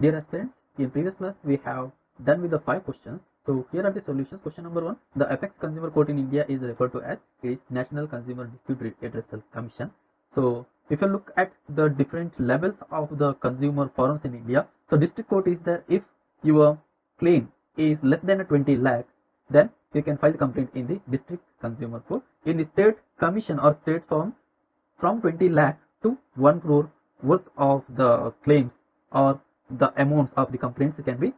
Dear aspirants, in previous class we have done with the 5 questions. So here are the solutions. Question number 1. The Apex Consumer Court in India is referred to as National Consumer Dispute Redressal Commission. So if you look at the different levels of the consumer forums in India, so district court is there if your claim is less than 20 lakh, then you can file the complaint in the district consumer court. In the state commission or state forum, from 20 lakh to 1 crore worth of the claims or the amounts of the complaints can be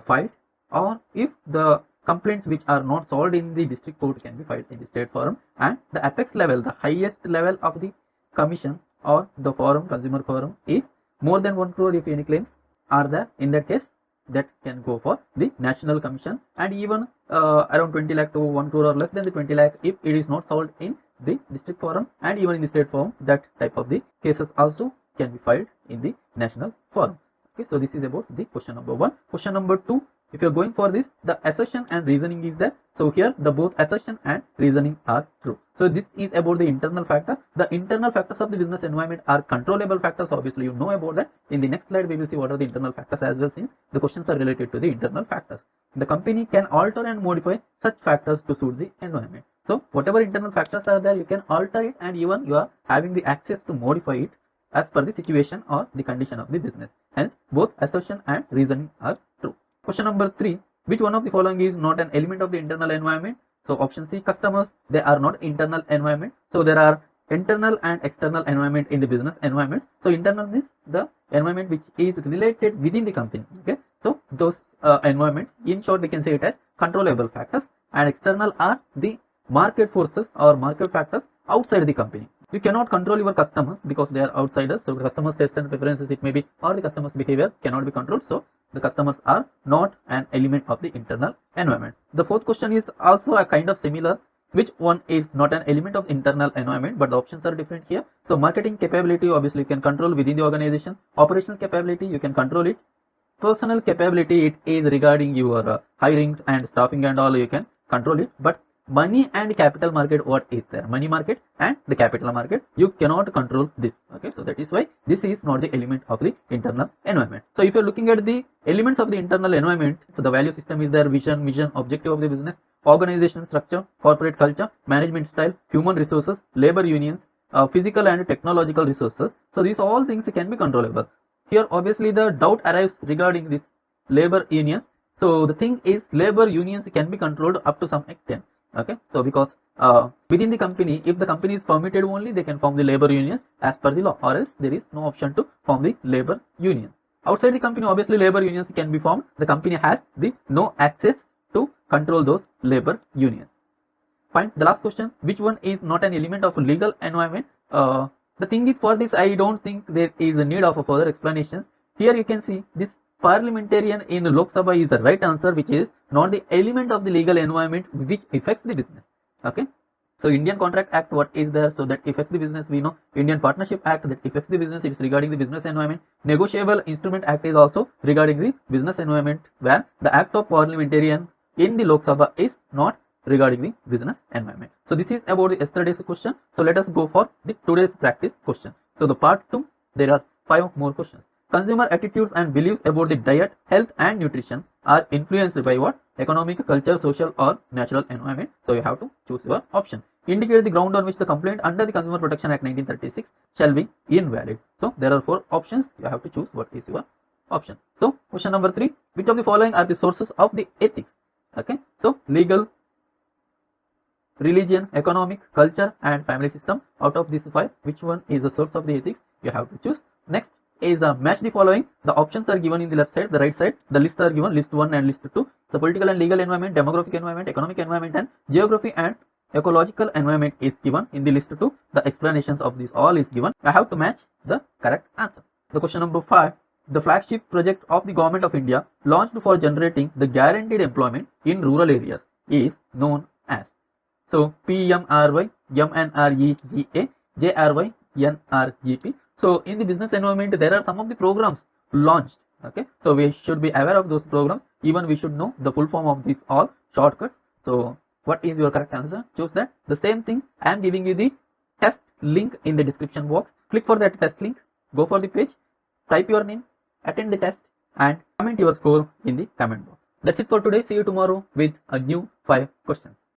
filed, or if the complaints which are not solved in the district court can be filed in the state forum. And the apex level, the highest level of the commission or the forum, consumer forum, is more than 1 crore. If any claims are there, in that case that can go for the national commission, and even around 20 lakh to 1 crore or less than the 20 lakh, if it is not solved in the district forum and even in the state forum, that type of the cases also can be filed in the national forum. Okay, so this is about the question number 1. Question number 2, if you are going for this, the assertion and reasoning is there. So here the both assertion and reasoning are true. So this is about the internal factor. The internal factors of the business environment are controllable factors. Obviously you know about that. In the next slide we will see what are the internal factors as well, since the questions are related to the internal factors. The company can alter and modify such factors to suit the environment. So whatever internal factors are there, you can alter it, and even you are having the access to modify it as per the situation or the condition of the business. Hence both assertion and reasoning are true. Question number 3, which one of the following is not an element of the internal environment? So option C, customers, they are not internal environment. So there are internal and external environment in the business environments. So internal means the environment which is related within the company. Okay, so those environments, in short we can say it as controllable factors, and external are the market forces or market factors outside the company. You cannot control your customers because they are outsiders. So customers' taste and preferences, it may be, or the customers' behavior cannot be controlled. So the customers are not an element of the internal environment. The fourth question is also a kind of similar. Which one is not an element of internal environment? But the options are different here. So marketing capability, obviously you can control within the organization. Operational capability, you can control it. Personal capability, it is regarding your hiring and staffing and all, you can control it. But money and capital market, what is there? Money market and the capital market, you cannot control this. Okay, so that is why this is not the element of the internal environment. So if you're looking at the elements of the internal environment, so the value system is there, vision, mission, objective of the business, organizational structure, corporate culture, management style, human resources, labor unions, physical and technological resources. So these all things can be controllable. Here obviously the doubt arises regarding this labor unions. So the thing is, labor unions can be controlled up to some extent. Okay, so because within the company, if the company is permitted only, they can form the labor unions as per the law, or else there is no option to form the labor union. Outside the company, obviously labor unions can be formed. The company has the no access to control those labor unions. Fine. The last question, which one is not an element of legal environment? The thing is, for this I don't think there is a need of a further explanation. Here you can see this parliamentarian in Lok Sabha is the right answer, which is not the element of the legal environment which affects the business. Okay, so Indian Contract Act, what is there? So that affects the business, we know. Indian Partnership Act, that affects the business, it is regarding the business environment. Negotiable Instrument Act is also regarding the business environment, where the act of parliamentarian in the Lok Sabha is not regarding the business environment. So this is about the yesterday's question. So let us go for the today's practice question. So the part 2, there are 5 more questions. Consumer attitudes and beliefs about the diet, health and nutrition are influenced by what? Economic, cultural, social or natural environment. So you have to choose your option. Indicate the ground on which the complaint under the Consumer Protection Act 1936 shall be invalid. So there are 4 options. You have to choose what is your option. So question number 3, which of the following are the sources of the ethics? Okay, so legal, religion, economic, culture and family system. Out of these 5, which one is the source of the ethics? You have to choose. Next is match the following. The options are given in the left side, the right side. The lists are given, list 1 and list 2. The political and legal environment, demographic environment, economic environment and geography and ecological environment is given in the list 2. The explanations of this all is given. I have to match the correct answer. The question number 5, the flagship project of the Government of India launched for generating the guaranteed employment in rural areas is known as. So PMRY, MNREGA, JRY, NREP. So in the business environment, there are some of the programs launched. Okay, so we should be aware of those programs. Even we should know the full form of these all shortcuts. So what is your correct answer? Choose that. The same thing, I am giving you the test link in the description box. Click for that test link, go for the page, type your name, attend the test, and comment your score in the comment box. That's it for today. See you tomorrow with a new 5 questions.